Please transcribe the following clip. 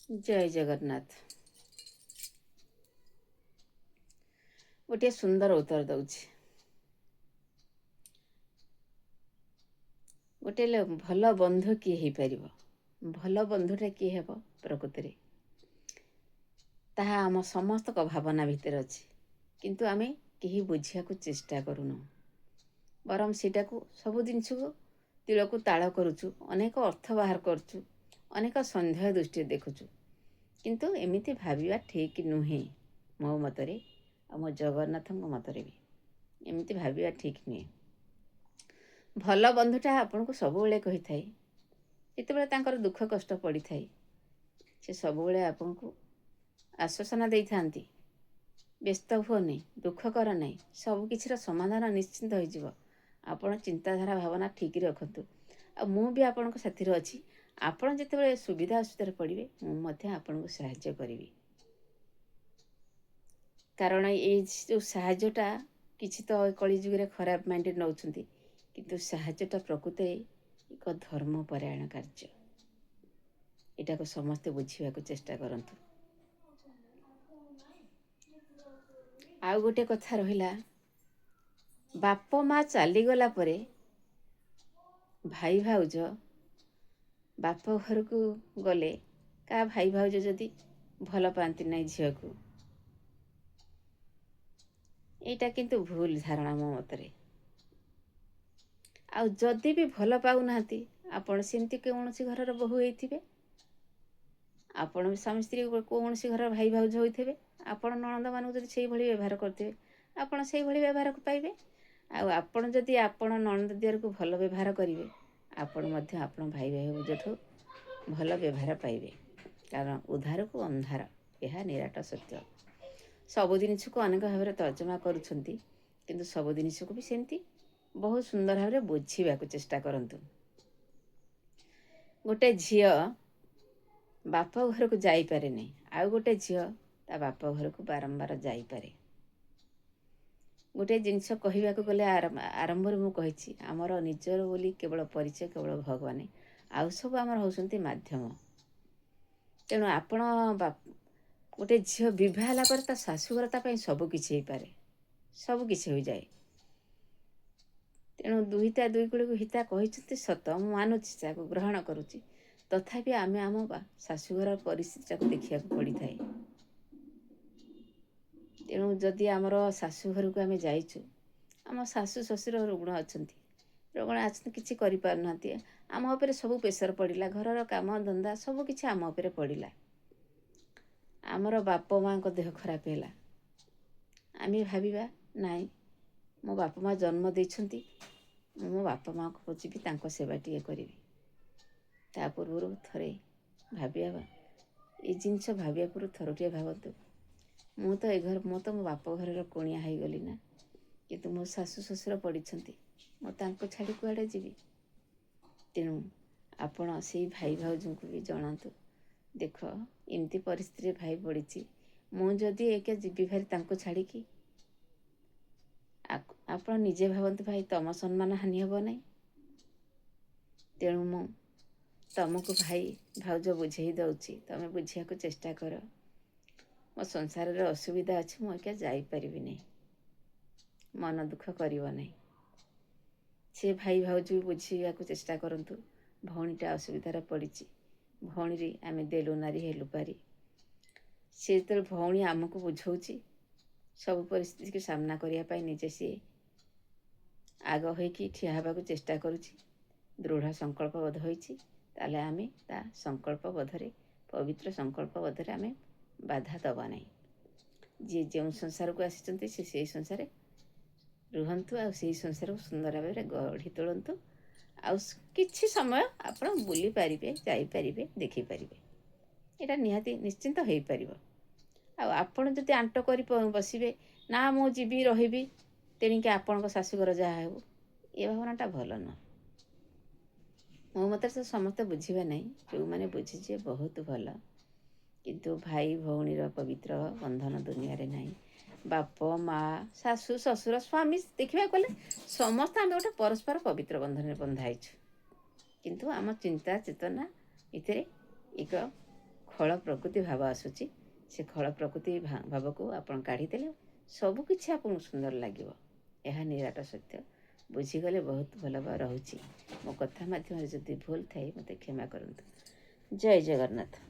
ଜୟ ଜଗନ୍ନାଥ। ଗୋଟିଏ ସୁନ୍ଦର ଉତ୍ତର ଦଉଛି। ଗୋଟିଏ ଭଲ ବନ୍ଧୁ କିଏ ହେଇପାରିବ? ଭଲ ବନ୍ଧୁଟା କିଏ ହେବ ପ୍ରକୃତିରେ? ତାହା ଆମ ସମସ୍ତଙ୍କ ଭାବନା ଭିତରେ ଅଛି, କିନ୍ତୁ ଆମେ କେହି ବୁଝିବାକୁ ଚେଷ୍ଟା କରୁନୁ। ବରଂ ସେଇଟାକୁ ସବୁ ଜିନିଷକୁ ତିଳକୁ ତାଳ କରୁଛୁ, ଅନେକ ଅର୍ଥ ବାହାର କରୁଛୁ, ଅନେକ ସନ୍ଦେହ ଦୃଷ୍ଟିରେ ଦେଖୁଛୁ। କିନ୍ତୁ ଏମିତି ଭାବିବା ଠିକ୍ ନୁହେଁ। ମୋ ମତରେ ଆଉ ମୋ ଜଗନ୍ନାଥଙ୍କ ମତରେ ବି ଏମିତି ଭାବିବା ଠିକ୍ ନୁହେଁ। ଭଲ ବନ୍ଧୁଟା ଆପଣଙ୍କୁ ସବୁବେଳେ କହିଥାଏ, ଯେତେବେଳେ ତାଙ୍କର ଦୁଃଖ କଷ୍ଟ ପଡ଼ିଥାଏ ସେ ସବୁବେଳେ ଆପଣଙ୍କୁ ଆଶ୍ୱାସନା ଦେଇଥାନ୍ତି, ବ୍ୟସ୍ତ ହୁଅନି, ଦୁଃଖ କର ନାହିଁ, ସବୁକିଛିର ସମାଧାନ ନିଶ୍ଚିନ୍ତ ହୋଇଯିବ। ଆପଣ ଚିନ୍ତାଧାରା ଭାବନା ଠିକ୍ ରଖନ୍ତୁ, ଆଉ ମୁଁ ବି ଆପଣଙ୍କ ସାଥିରେ ଅଛି। ଆପଣ ଯେତେବେଳେ ସୁବିଧା ଅସୁବିଧାରେ ପଡ଼ିବେ ମୁଁ ମଧ୍ୟ ଆପଣଙ୍କୁ ସାହାଯ୍ୟ କରିବି। କାରଣ ଏଇ ଯେଉଁ ସାହାଯ୍ୟଟା କିଛି ତ କଳିଯୁଗରେ ଖରାପ ମାଇଣ୍ଡରେ ନେଉଛନ୍ତି, କିନ୍ତୁ ସାହାଯ୍ୟଟା ପ୍ରକୃତରେ ଏକ ଧର୍ମପରାୟଣ କାର୍ଯ୍ୟ। ଏଟାକୁ ସମସ୍ତେ ବୁଝିବାକୁ ଚେଷ୍ଟା କରନ୍ତୁ। ଆଉ ଗୋଟେ କଥା ରହିଲା, ବାପ ମା ଚାଲିଗଲା ପରେ ଭାଇ ଭାଉଜ ବାପ ଘରକୁ ଗଲେ କାହା ଭାଇ ଭାଉଜ ଯଦି ଭଲ ପାଆନ୍ତି ନାହିଁ ଝିଅକୁ, ଏଇଟା କିନ୍ତୁ ଭୁଲ ଧାରଣା ମୋ ମତରେ। ଆଉ ଯଦି ବି ଭଲ ପାଉନାହାନ୍ତି, ଆପଣ ସେମିତି କୌଣସି ଘରର ବୋହୂ ହେଇଥିବେ, ଆପଣ ସ୍ୱାମୀ ସ୍ତ୍ରୀ କୌଣସି ଘରର ଭାଇ ଭାଉଜ ହୋଇଥିବେ, ଆପଣ ନଣନ୍ଦମାନଙ୍କୁ ଯଦି ସେଇଭଳି ବ୍ୟବହାର କରୁଥିବେ ଆପଣ ସେଇଭଳି ବ୍ୟବହାରକୁ ପାଇବେ। ଆଉ ଆପଣ ଯଦି ଆପଣ ନଣନ୍ଦ ଦିଅରକୁ ଭଲ ବ୍ୟବହାର କରିବେ, ଆପଣ ମଧ୍ୟ ଆପଣ ଭାଇ ଭାଉଜଠୁ ଭଲ ବ୍ୟବହାର ପାଇବେ। କାରଣ ଉଦ୍ଧାରକୁ ଅନ୍ଧାର, ଏହା ନିରାଟ ସତ୍ୟ। ସବୁ ଜିନିଷକୁ ଅନେକ ଭାବରେ ତର୍ଜମା କରୁଛନ୍ତି, କିନ୍ତୁ ସବୁ ଜିନିଷକୁ ବି ସେମିତି ବହୁତ ସୁନ୍ଦର ଭାବରେ ବୁଝିବାକୁ ଚେଷ୍ଟା କରନ୍ତୁ। ଗୋଟେ ଝିଅ ବାପ ଘରକୁ ଯାଇପାରେନି, ଆଉ ଗୋଟେ ଝିଅ ତା ବାପ ଘରକୁ ବାରମ୍ବାର ଯାଇପାରେ। ଗୋଟେ ଜିନିଷ କହିବାକୁ ଗଲେ ଆରମ୍ଭରୁ ମୁଁ କହିଛି, ଆମର ନିଜର ବୋଲି କେବଳ ପରିଚୟ କେବଳ ଭଗବାନ, ଆଉ ସବୁ ଆମର ହେଉଛନ୍ତି ମାଧ୍ୟମ। ତେଣୁ ଆପଣ ଗୋଟେ ଝିଅ ବିବାହ ହେଲା ପରେ ତା ଶାଶୁଘର ତା ପାଇଁ ସବୁ କିଛି ହେଇପାରେ, ସବୁ କିଛି ହୋଇଯାଏ। ତେଣୁ ଦୁହିତା ଦୁଇ କୂଳକୁ ହିତା କହିଛନ୍ତି ସତ, ମୁଁ ମାନୁଛି, ତାକୁ ଗ୍ରହଣ କରୁଛି। ତଥାପି ଆମେ ଆମ ଶାଶୁଘର ପରିସ୍ଥିତିଟାକୁ ଦେଖିବାକୁ ପଡ଼ିଥାଏ। ତେଣୁ ଯଦି ଆମର ଶାଶୁଘରକୁ ଆମେ ଯାଇଛୁ, ଆମ ଶାଶୁ ଶ୍ୱଶୁର ରୁଗ୍ଣ ଅଛନ୍ତି, କିଛି କରିପାରୁନାହାନ୍ତି, ଆମ ଉପରେ ସବୁ ପ୍ରେସର ପଡ଼ିଲା, ଘରର କାମ ଧନ୍ଦା ସବୁ କିଛି ଆମ ଉପରେ ପଡ଼ିଲା, ଆମର ବାପ ମାଆଙ୍କ ଦେହ ଖରାପ ହେଲା, ଆମେ ଭାବିବା ନାଇଁ ମୋ ବାପା ମା ଜନ୍ମ ଦେଇଛନ୍ତି, ମୁଁ ମୋ ବାପା ମାଆଙ୍କୁ ଯିବି ତାଙ୍କ ସେବା ଟିକେ କରିବି। ତା ପୂର୍ବରୁ ଥରେ ଭାବିବା, ଏଇ ଜିନିଷ ଭାବିବା ପୂର୍ବରୁ ଥରଟିଏ ଭାବନ୍ତୁ, ମୁଁ ତ ମୋ ବାପ ଘରର କୁଣିଆ ହେଇଗଲି ନା, କିନ୍ତୁ ମୋ ଶାଶୁ ଶ୍ୱଶୁର ପଡ଼ିଛନ୍ତି, ମୁଁ ତାଙ୍କୁ ଛାଡ଼ି କୁଆଡ଼େ ଯିବି? ତେଣୁ ଆପଣ ସେଇ ଭାଇ ଭାଉଜଙ୍କୁ ବି ଜଣାନ୍ତୁ, ଦେଖ ଏମିତି ପରିସ୍ଥିତିରେ ଭାଇ ପଡ଼ିଛି, ମୁଁ ଯଦି ଏକେ ଯିବି ଭାରି ତାଙ୍କୁ ଛାଡ଼ିକି, ଆପଣ ନିଜେ ଭାବନ୍ତୁ ଭାଇ, ତମ ସମ୍ମାନ ହାନି ହେବ ନାହିଁ? ତେଣୁ ମୁଁ ତମକୁ ଭାଇ ଭାଉଜ ବୁଝେଇ ଦେଉଛି, ତମେ ବୁଝିବାକୁ ଚେଷ୍ଟା କର। ମୋ ସଂସାରରେ ଅସୁବିଧା ଅଛି, ମୁଁ ଏକା ଯାଇପାରିବି ନାହିଁ, ମନ ଦୁଃଖ କରିବ ନାହିଁ। ସେ ଭାଇ ଭାଉଜ ବୁଝିବାକୁ ଚେଷ୍ଟା କରନ୍ତୁ, ଭଉଣୀଟା ଅସୁବିଧାରେ ପଡ଼ିଛି, ଭଉଣୀରେ ଆମେ ଦେଲୁ ନାରୀ ହେଲୁ ପାରି। ସେ ଯେତେବେଳେ ଭଉଣୀ ଆମକୁ ବୁଝଉଛି, ସବୁ ପରିସ୍ଥିତିକୁ ସାମ୍ନା କରିବା ପାଇଁ ନିଜେ ସିଏ ଆଗ ହୋଇକି ଠିଆ ହେବାକୁ ଚେଷ୍ଟା କରୁଛି, ଦୃଢ଼ ସଂକଳ୍ପବଦ୍ଧ ହୋଇଛି, ତାହେଲେ ଆମେ ତା ସଂକଳ୍ପବଦ୍ଧରେ, ପବିତ୍ର ସଂକଳ୍ପବଦ୍ଧରେ ଆମେ ବାଧା ଦେବା ନାହିଁ। ଯିଏ ଯେଉଁ ସଂସାରକୁ ଆସିଛନ୍ତି ସେ ସେଇ ସଂସାରେ ରୁହନ୍ତୁ, ଆଉ ସେଇ ସଂସାରକୁ ସୁନ୍ଦର ଭାବରେ ଗଢ଼ି ତୋଳନ୍ତୁ। ଆଉ କିଛି ସମୟ ଆପଣ ବୁଲି ପାରିବେ, ଯାଇପାରିବେ, ଦେଖିପାରିବେ, ଏଇଟା ନିହାତି ନିଶ୍ଚିନ୍ତ ହେଇପାରିବ। ଆଉ ଆପଣ ଯଦି ଆଣ୍ଟ କରି ବସିବେ, ନା ମୁଁ ଯିବି ରହିବି, ତେଣିକି ଆପଣଙ୍କ ଶାଶୁଘର ଯାହା ହେଉ, ଏ ଭାବନାଟା ଭଲ ନୁହଁ। ମୋ ମତରେ ତ ସମସ୍ତେ ବୁଝିବେ ନାହିଁ, ଯେଉଁମାନେ ବୁଝିଯିବେ ବହୁତ ଭଲ। କିନ୍ତୁ ଭାଇ ଭଉଣୀର ପବିତ୍ର ବନ୍ଧନ ଦୁନିଆରେ ନାହିଁ। ବାପ ମା ଶାଶୁ ଶ୍ୱଶୁର ସ୍ୱାମୀ ଦେଖିବାକୁ ଗଲେ ସମସ୍ତେ ଆମେ ଗୋଟେ ପରସ୍ପର ପବିତ୍ର ବନ୍ଧନରେ ବନ୍ଧା ହେଇଛୁ, କିନ୍ତୁ ଆମ ଚିନ୍ତା ଚେତନା ଭିତରେ ଏକ ଖଳ ପ୍ରକୃତି ଭାବ ଆସୁଛି। ସେ ଖଳ ପ୍ରକୃତି ଭାବକୁ ଆପଣ କାଢ଼ିଦେଲେ ସବୁକିଛି ଆପଣଙ୍କୁ ସୁନ୍ଦର ଲାଗିବ। ଏହା ନିରାଟ ସତ୍ୟ। ବୁଝିଗଲେ ବହୁତ ଭଲ ରହୁଛି। ମୋ କଥା ମାଧ୍ୟମରେ ଯଦି ଭୁଲ ଥାଏ ମୋତେ କ୍ଷମା କରନ୍ତୁ। ଜୟ ଜଗନ୍ନାଥ।